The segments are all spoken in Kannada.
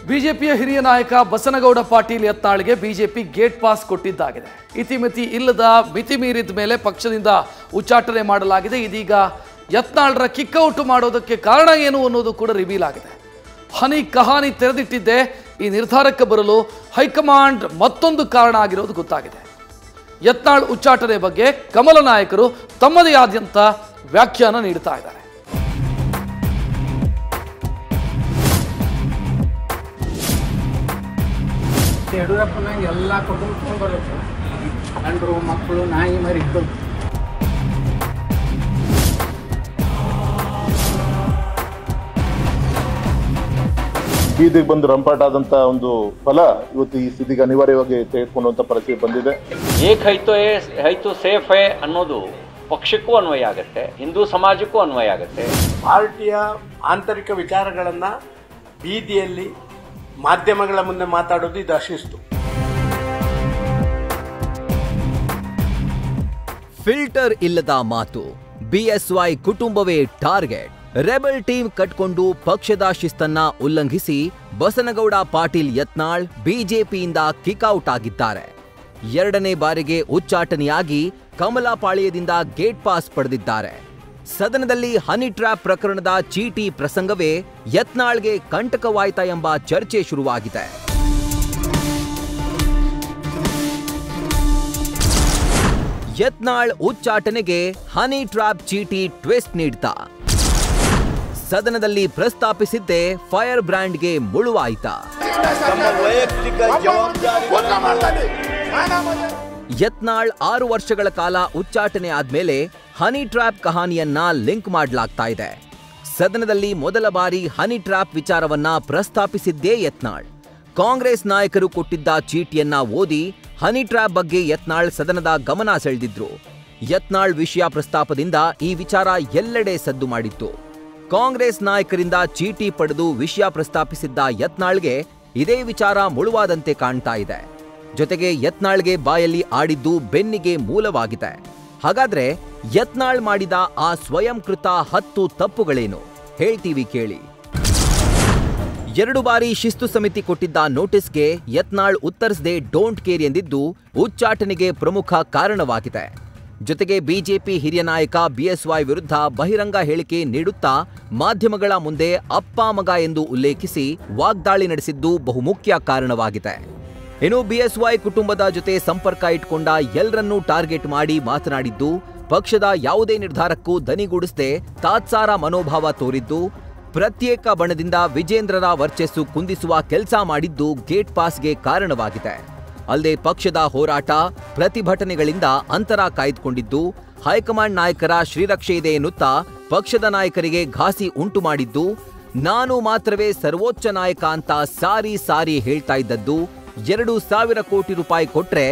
ಬಿಜೆಪಿಯ ಹಿರಿಯ ನಾಯಕ ಬಸನಗೌಡ ಪಾಟೀಲ್ ಯತ್ನಾಳ್ಗೆ ಬಿಜೆಪಿ ಗೇಟ್ ಪಾಸ್ ಕೊಟ್ಟಿದ್ದಾಗಿದೆ. ಇತಿಮಿತಿ ಇಲ್ಲದ ಮಿತಿ ಮೀರಿದ ಮೇಲೆ ಪಕ್ಷದಿಂದ ಉಚ್ಚಾಟನೆ ಮಾಡಲಾಗಿದೆ. ಇದೀಗ ಯತ್ನಾಳ್ರ ಕಿಕ್ಔಟ್ ಮಾಡೋದಕ್ಕೆ ಕಾರಣ ಏನು ಅನ್ನೋದು ಕೂಡ ರಿವೀಲ್ ಆಗಿದೆ. ಹನಿ ಕಹಾನಿ ತೆರೆದಿಟ್ಟಿದ್ದೆ ಈ ನಿರ್ಧಾರಕ್ಕೆ ಬರಲು ಹೈಕಮಾಂಡ್ ಮತ್ತೊಂದು ಕಾರಣ ಆಗಿರೋದು ಗೊತ್ತಾಗಿದೆ. ಯತ್ನಾಳ್ ಉಚ್ಚಾಟನೆ ಬಗ್ಗೆ ಕಮಲ ನಾಯಕರು ತಮ್ಮದೇ ಆದ್ಯಂತ ವ್ಯಾಖ್ಯಾನ ನೀಡುತ್ತಾ ಇದ್ದಾರೆ. ಯಡಿಯೂರಪ್ಪನಾಗ ಎಲ್ಲ ಕುಟುಂಬ ಬರುತ್ತೆ, ಗಂಡರು ಮಕ್ಕಳು ನಾಯಿ ಮರಿ ಇಬ್ಬರು. ಬೀದಿಗೆ ಬಂದು ರಂಪಾಟ ಆದಂತ ಒಂದು ಫಲ ಇವತ್ತು ಈ ಸ್ಥಿತಿಗೆ ಅನಿವಾರ್ಯವಾಗಿ ತೆಗೆದುಕೊಳ್ಳುವಂತ ಪರಿಸ್ಥಿತಿ ಬಂದಿದೆ. ಏಕ್ ಹೈತು ಸೇಫ್ ಹೈ ಅನ್ನೋದು ಪಕ್ಷಕ್ಕೂ ಅನ್ವಯ ಆಗುತ್ತೆ, ಹಿಂದೂ ಸಮಾಜಕ್ಕೂ ಅನ್ವಯ ಆಗುತ್ತೆ. ಪಾರ್ಟಿಯ ಆಂತರಿಕ ವಿಚಾರಗಳನ್ನ ಬೀದಿಯಲ್ಲಿ ಮಾಧ್ಯಮಗಳ ಮುಂದೆ ಮಾತಾಡೋದು ಇದು ಅಶಿಸ್ತು. ಫಿಲ್ಟರ್ ಇಲ್ಲದ ಮಾತು, ಬಿಎಸ್ವೈ ಕುಟುಂಬವೇ ಟಾರ್ಗೆಟ್. ರೆಬಲ್ ಟೀಮ್ ಕಟ್ಕೊಂಡು ಪಕ್ಷದ ಶಿಸ್ತನ್ನ ಉಲ್ಲಂಘಿಸಿ ಬಸನಗೌಡ ಪಾಟೀಲ್ ಯತ್ನಾಳ್ ಬಿಜೆಪಿಯಿಂದ ಕಿಕ್ಔಟ್ ಆಗಿದ್ದಾರೆ. ಎರಡನೇ ಬಾರಿಗೆ ಉಚ್ಚಾಟನೆಯಾಗಿ ಕಮಲಪಾಳ್ಯದಿಂದ ಗೇಟ್ ಪಾಸ್ ಪಡೆದಿದ್ದಾರೆ. ಸದನದಲ್ಲಿ ಹನಿ ಟ್ರ್ಯಾಪ್ ಪ್ರಕರಣದ ಚೀಟಿ ಪ್ರಸಂಗವೇ ಯತ್ನಾಳ್ಗೆ ಕಂಟಕವಾಯ್ತಾ ಎಂಬ ಚರ್ಚೆ ಶುರುವಾಗಿದೆ. ಯತ್ನಾಳ್ ಉಚ್ಚಾಟನೆಗೆ ಹನಿ ಟ್ರ್ಯಾಪ್ ಚೀಟಿ ಟ್ವಿಸ್ಟ್ ನೀಡ್ತಾ ಸದನದಲ್ಲಿ ಪ್ರಸ್ತಾಪಿಸಿದ್ದೇ ಫೈರ್ ಬ್ರ್ಯಾಂಡ್ಗೆ ಮುಳುವಾಯ್ತಾ? ಯತ್ನಾಳ್ 6 ವರ್ಷಗಳ ಕಾಲ ಉಚ್ಚಾಟನೆ ಆದ್ಮೇಲೆ ಹನಿ ಟ್ರ್ಯಾಪ್ ಕಹಾನಿಯನ್ನ ಲಿಂಕ್ ಮಾಡಲಾಗ್ತಾ ಇದೆ. ಸದನದಲ್ಲಿ ಮೊದಲ ಬಾರಿ ಹನಿ ಟ್ರ್ಯಾಪ್ ವಿಚಾರವನ್ನ ಪ್ರಸ್ತಾಪಿಸಿದ್ದೇ ಯತ್ನಾಳ್. ಕಾಂಗ್ರೆಸ್ ನಾಯಕರು ಕೊಟ್ಟಿದ್ದ ಚೀಟಿಯನ್ನ ಓದಿ ಹನಿ ಟ್ರ್ಯಾಪ್ ಬಗ್ಗೆ ಯತ್ನಾಳ್ ಸದನದ ಗಮನ ಸೆಳೆದಿದ್ರು. ಯತ್ನಾಳ್ ವಿಷಯ ಪ್ರಸ್ತಾಪದಿಂದ ಈ ವಿಚಾರ ಎಲ್ಲೆಡೆ ಸದ್ದು ಮಾಡಿತ್ತು. ಕಾಂಗ್ರೆಸ್ ನಾಯಕರಿಂದ ಚೀಟಿ ಪಡೆದು ವಿಷಯ ಪ್ರಸ್ತಾಪಿಸಿದ್ದ ಯತ್ನಾಳ್ಗೆ ಇದೇ ವಿಚಾರ ಮುಳುವಾದಂತೆ ಕಾಣ್ತಾ ಇದೆ. ಜೊತೆಗೆ ಯತ್ನಾಳ್ಗೆ ಬಾಯಲ್ಲಿ ಆಡಿದ್ದು ಬೆನ್ನಿಗೆ ಮೂಲವಾಗಿದೆ. ಹಾಗಾದ್ರೆ ಯತ್ನಾಳ್ ಮಾಡಿದ ಆ ಸ್ವಯಂಕೃತ 10 ತಪ್ಪುಗಳೇನು ಹೇಳ್ತೀವಿ ಕೇಳಿ. 2 ಬಾರಿ ಶಿಸ್ತು ಸಮಿತಿ ಕೊಟ್ಟಿದ್ದ ನೋಟಿಸ್ಗೆ ಯತ್ನಾಳ್ ಉತ್ತರಿಸದೆ ಡೋಂಟ್ ಕೇರ್ ಎಂದಿದ್ದು ಉಚ್ಚಾಟನೆಗೆ ಪ್ರಮುಖ ಕಾರಣವಾಗಿದೆ. ಜೊತೆಗೆ ಬಿಜೆಪಿ ಹಿರಿಯ ನಾಯಕ ಬಿಎಸ್ವೈ ವಿರುದ್ಧ ಬಹಿರಂಗ ಹೇಳಿಕೆ ನೀಡುತ್ತಾ ಮಾಧ್ಯಮಗಳ ಮುಂದೆ ಅಪ್ಪ ಮಗ ಎಂದು ಉಲ್ಲೇಖಿಸಿ ವಾಗ್ದಾಳಿ ನಡೆಸಿದ್ದು ಬಹುಮುಖ್ಯ ಕಾರಣವಾಗಿದೆ. ಇನ್ನು ಬಿಎಸ್ವೈ ಕುಟುಂಬದ ಜೊತೆ ಸಂಪರ್ಕ ಇಟ್ಕೊಂಡ ಎಲ್ಲರನ್ನೂ ಟಾರ್ಗೆಟ್ ಮಾಡಿ ಮಾತನಾಡಿದ್ದು, ಪಕ್ಷದ ಯಾವುದೇ ನಿರ್ಧಾರಕ್ಕೂ ದನಿಗೂಡಿಸದೆ ತಾತ್ಸಾರ ಮನೋಭಾವ ತೋರಿದ್ದು, ಪ್ರತ್ಯೇಕ ಬಣದಿಂದ ವಿಜೇಂದ್ರರ ವರ್ಚಸ್ಸು ಕುಂದಿಸುವ ಕೆಲಸ ಮಾಡಿದ್ದು ಗೇಟ್ ಪಾಸ್ಗೆ ಕಾರಣವಾಗಿದೆ. ಅಲ್ಲದೆ ಪಕ್ಷದ ಹೋರಾಟ ಪ್ರತಿಭಟನೆಗಳಿಂದ ಅಂತರ ಕಾಯ್ದುಕೊಂಡಿದ್ದು, ಹೈಕಮಾಂಡ್ ನಾಯಕರ ಶ್ರೀರಕ್ಷೆ ಇದೆ ಎನ್ನುತ್ತಾ ಪಕ್ಷದ ನಾಯಕರಿಗೆ ಘಾಸಿ ಉಂಟು ಮಾಡಿದ್ದು, ನಾನು ಮಾತ್ರವೇ ಸರ್ವೋಚ್ಚ ನಾಯಕ ಅಂತ ಸಾರಿ ಹೇಳ್ತಾ ಇದ್ದದ್ದು, 2,000 ಕೋಟಿ ರೂಪಾಯಿ ಕೊಟ್ರೆ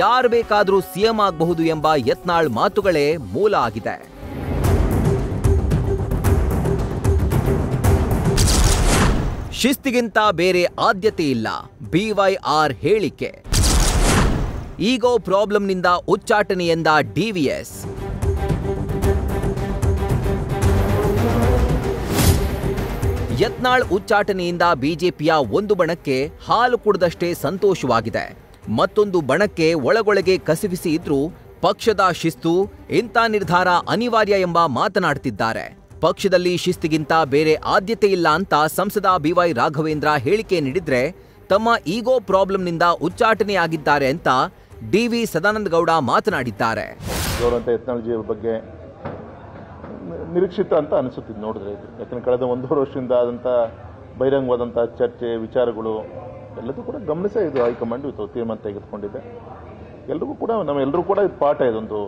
ಯಾರು ಬೇಕಾದ್ರೂ ಸಿಎಂ ಆಗಬಹುದು ಎಂಬ ಯತ್ನಾಳ್ ಮಾತುಗಳೇ ಮೂಲ ಆಗಿದೆ. ಶಿಸ್ತಿಗಿಂತ ಬೇರೆ ಆದ್ಯತೆ ಇಲ್ಲ, ಬಿವೈಆರ್ ಹೇಳಿಕೆ. ಈಗೋ ಪ್ರಾಬ್ಲಮ್ನಿಂದ ಉಚ್ಚಾಟನೆಯಿಂದ ಡಿವಿಎಸ್. ಯತ್ನಾಳ್ ಉಚ್ಚಾಟನೆಯಿಂದ ಬಿಜೆಪಿಯ ಒಂದು ಬಣಕ್ಕೆ ಹಾಲು ಕುಡಿದಷ್ಟೇ ಸಂತೋಷವಾಗಿದೆ. ಮತ್ತೊಂದು ಬಣಕ್ಕೆ ಒಳಗೊಳಗೆ ಕಸಿವಿಸಿ ಇದ್ರೂ ಪಕ್ಷದ ಶಿಸ್ತು, ಇಂಥ ನಿರ್ಧಾರ ಅನಿವಾರ್ಯ ಎಂಬ ಮಾತನಾಡ್ತಿದ್ದಾರೆ. ಪಕ್ಷದಲ್ಲಿ ಶಿಸ್ತಿಗಿಂತ ಬೇರೆ ಆದ್ಯತೆ ಇಲ್ಲ ಅಂತ ಸಂಸದ ಬಿವೈ ರಾಘವೇಂದ್ರ ಹೇಳಿಕೆ ನೀಡಿದ್ರೆ, ತಮ್ಮ ಈಗೋ ಪ್ರಾಬ್ಲಮ್ನಿಂದ ಉಚ್ಚಾಟನೆಯಾಗಿದ್ದಾರೆ ಅಂತ ಡಿವಿ ಸದಾನಂದ ಗೌಡ ಮಾತನಾಡಿದ್ದಾರೆ. ಯತ್ನಾಳ್ಜಿ ಬಗ್ಗೆ ನಿರೀಕ್ಷಿತ ಅಂತ ಅನಿಸುತ್ತಿದ್ದು ನೋಡಿದ್ರೆ, ಯಾಕಂದ್ರೆ ಕಳೆದ 1.5 ವರ್ಷದಿಂದ ಆದಂಥ ಬಹಿರಂಗವಾದಂಥ ಚರ್ಚೆ ವಿಚಾರಗಳು ಎಲ್ಲದೂ ಕೂಡ ಗಮನಿಸೇ ಇದು ಹೈಕಮಾಂಡ್ ಇವತ್ತು ತೀರ್ಮಾನ ತೆಗೆದುಕೊಂಡಿದೆ. ಎಲ್ರಿಗೂ ಕೂಡ ನಮ್ಮೆಲ್ಲರೂ ಕೂಡ ಇದು ಪಾಠ, ಇದೊಂದು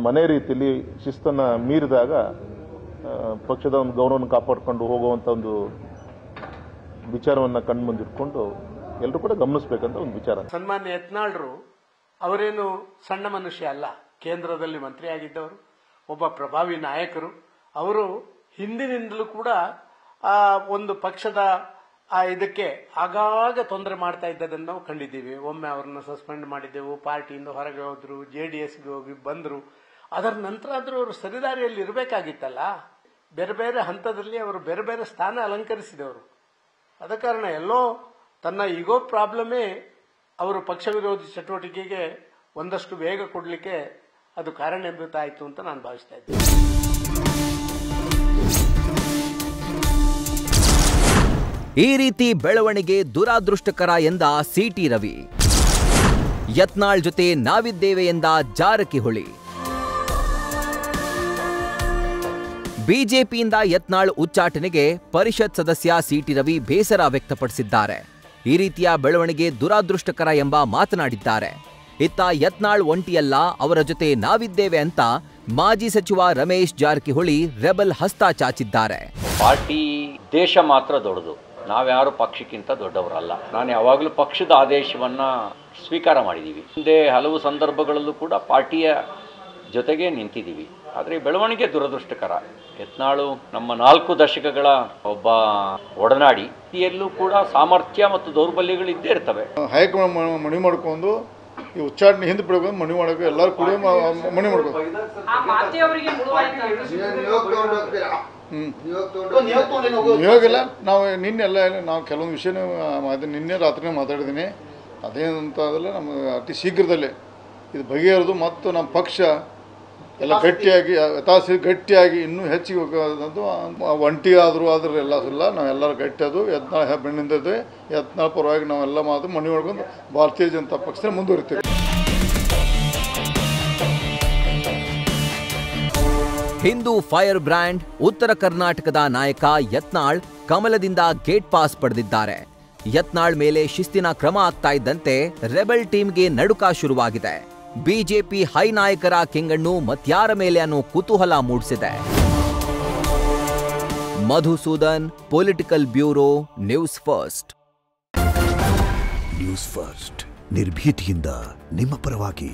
ಮನೆ ರೀತಿಯಲ್ಲಿ ಶಿಸ್ತನ್ನು ಮೀರಿದಾಗ ಪಕ್ಷದ ಒಂದು ಗೌರವವನ್ನು ಕಾಪಾಡಿಕೊಂಡು ಹೋಗುವಂಥ ಒಂದು ವಿಚಾರವನ್ನು ಕಣ್ಮುಂದಿಟ್ಕೊಂಡು ಎಲ್ಲರೂ ಕೂಡ ಗಮನಿಸಬೇಕಂತ ಒಂದು ವಿಚಾರ. ಸನ್ಮಾನ್ಯ ಯತ್ನಾಳ್ರು ಅವರೇನು ಸಣ್ಣ ಮನುಷ್ಯ ಅಲ್ಲ, ಕೇಂದ್ರದಲ್ಲಿ ಮಂತ್ರಿ ಆಗಿದ್ದವರು, ಒಬ್ಬ ಪ್ರಭಾವಿ ನಾಯಕರು. ಅವರು ಹಿಂದಿನಿಂದಲೂ ಕೂಡ ಒಂದು ಪಕ್ಷದ ಇದಕ್ಕೆ ಆಗಾಗ ತೊಂದರೆ ಮಾಡ್ತಾ ಇದ್ದದನ್ನು ನಾವು ಕಂಡಿದ್ದೀವಿ. ಒಮ್ಮೆ ಅವ್ರನ್ನ ಸಸ್ಪೆಂಡ್ ಮಾಡಿದ್ದೆವು, ಪಾರ್ಟಿಯಿಂದ ಹೊರಗೆ ಹೋದ್ರು, JDSಗೆ ಹೋಗಿ ಬಂದರು. ಅದರ ನಂತರ ಆದರೂ ಅವರು ಸರಿದಾರಿಯಲ್ಲಿ ಇರಬೇಕಾಗಿತ್ತಲ್ಲ. ಬೇರೆ ಬೇರೆ ಹಂತದಲ್ಲಿ ಅವರು ಬೇರೆ ಬೇರೆ ಸ್ಥಾನ ಅಲಂಕರಿಸಿದವರು. ಆದ ಕಾರಣ ಎಲ್ಲೋ ತನ್ನ ಈಗೋ ಪ್ರಾಬ್ಲಮೇ ಅವರು ಪಕ್ಷ ವಿರೋಧಿ ಚಟುವಟಿಕೆಗೆ ಒಂದಷ್ಟು ವೇಗ ಕೊಡಲಿಕ್ಕೆ ಅದು ಕಾರಣೀಭೂತ ಆಯಿತು ಅಂತ ನಾನು ಭಾವಿಸ್ತಾ ಇದ್ದೇನೆ. ಈ ರೀತಿ ಬೆಳವಣಿಗೆ ದುರಾದೃಷ್ಟಕರ ಎಂದ ಸಿಟಿ ರವಿ. ಯತ್ನಾಳ್ ಜೊತೆ ನಾವಿದ್ದೇವೆ ಎಂದ ಜಾರಕಿಹೊಳಿ. ಬಿಜೆಪಿಯಿಂದ ಯತ್ನಾಳ್ ಉಚ್ಚಾಟನೆಗೆ ಪರಿಷತ್ ಸದಸ್ಯ ಸಿಟಿ ರವಿ ಬೇಸರ ವ್ಯಕ್ತಪಡಿಸಿದ್ದಾರೆ. ಈ ರೀತಿಯ ಬೆಳವಣಿಗೆ ದುರಾದೃಷ್ಟಕರ ಎಂಬ ಮಾತನಾಡಿದ್ದಾರೆ. ಇತ್ತ ಯತ್ನಾಳ್ ಒಂಟಿಯಲ್ಲ, ಅವರ ಜೊತೆ ನಾವಿದ್ದೇವೆ ಅಂತ ಮಾಜಿ ಸಚಿವ ರಮೇಶ್ ಜಾರಕಿಹೊಳಿ ರೆಬಲ್ ಹಸ್ತ ಚಾಚಿದ್ದಾರೆ. ಪಾರ್ಟಿ ದೇಶ ಮಾತ್ರ ದೊಡ್ಡದು, ನಾವ್ಯಾರು ಪಕ್ಷಕ್ಕಿಂತ ದೊಡ್ಡವರಲ್ಲ. ನಾನು ಯಾವಾಗಲೂ ಪಕ್ಷದ ಆದೇಶವನ್ನ ಸ್ವೀಕಾರ ಮಾಡಿದ್ದೀವಿ. ಹಿಂದೆ ಹಲವು ಸಂದರ್ಭಗಳಲ್ಲೂ ಕೂಡ ಪಾರ್ಟಿಯ ಜೊತೆಗೆ ನಿಂತಿದ್ದೀವಿ. ಆದರೆ ಬೆಳವಣಿಗೆ ದುರದೃಷ್ಟಕರ. ಯತ್ನಾಳು ನಮ್ಮ 4 ದಶಕಗಳ ಒಬ್ಬ ಒಡನಾಡಿ. ಎಲ್ಲೂ ಕೂಡ ಸಾಮರ್ಥ್ಯ ಮತ್ತು ದೌರ್ಬಲ್ಯಗಳು ಇದ್ದೇ ಇರ್ತವೆ. ಹೈಕಮಾಂಡ್ ಮಣಿ ಮಾಡ್ಕೊಂಡು ಈ ಉಚ್ಚಾಟನೆ ಹಿಂದೆ ಬಿಡಬೇಕು, ಮಣಿ ಮಾಡೋಕೆ ಎಲ್ಲರೂ ಕೂಡ ಮಣಿ ಮಾಡ್ಬೇಕು. ಇವಾಗೆಲ್ಲ ನಾವು ನಿನ್ನೆಲ್ಲ ನಾವು ಕೆಲವೊಂದು ವಿಷಯನ ನಿನ್ನೆ ರಾತ್ರಿ ಮಾತಾಡಿದ್ದೀನಿ. ಅದೇನಂತಂದ್ರೆ ನಮ್ಮ ಅತಿ ಶೀಘ್ರದಲ್ಲೇ ಇದು ಬಗೆಹರಿದು ಮತ್ತು ನಮ್ಮ ಪಕ್ಷ ಎಲ್ಲ ಗಟ್ಟಿಯಾಗಿ ಗಟ್ಟಿಯಾಗಿ ಇನ್ನೂ ಹೆಚ್ಚಿಗೆ ಹೋಗೋದಂತೂ ಒಂಟಿ ಆದರೂ ಎಲ್ಲ ನಾವೆಲ್ಲರೂ ಗಟ್ಟಿ ಅದು ಯತ್ನಾಳ್ ಬೆನ್ನಿಂದಿದ್ವಿ. ಯತ್ನಾಳ್ ಪರವಾಗಿ ನಾವೆಲ್ಲ ಮಾತು ಮಣಿ ಮಾಡ್ಕೊಂಡು ಭಾರತೀಯ ಜನತಾ ಪಕ್ಷ ಮುಂದುವರಿತೀವಿ. ಹಿಂದೂ ಫೈರ್ ಬ್ರ್ಯಾಂಡ್ ಉತ್ತರ ಕರ್ನಾಟಕದ ನಾಯಕ ಯತ್ನಾಳ್ ಕಮಲದಿಂದ ಗೇಟ್ ಪಾಸ್ ಪಡೆದಿದ್ದಾರೆ. ಯತ್ನಾಳ್ ಮೇಲೆ ಶಿಸ್ತಿನ ಕ್ರಮ ಆಗ್ತಾ ಇದ್ದಂತೆ ರೆಬೆಲ್ ಟೀಮ್ಗೆ ನಡುಕ ಶುರುವಾಗಿದೆ. ಬಿಜೆಪಿ ಹೈ ನಾಯಕರ ಕೆಂಗಣ್ಣು ಮತ್ಯಾರ ಮೇಲೆ ಅನ್ನೋ ಕುತೂಹಲ ಮೂಡಿಸಿದೆ. Madhusudan, political bureau, news first. News first ನಿರ್ಭೀತಿಯಿಂದ ನಿಮ್ಮ ಪರವಾಗಿ.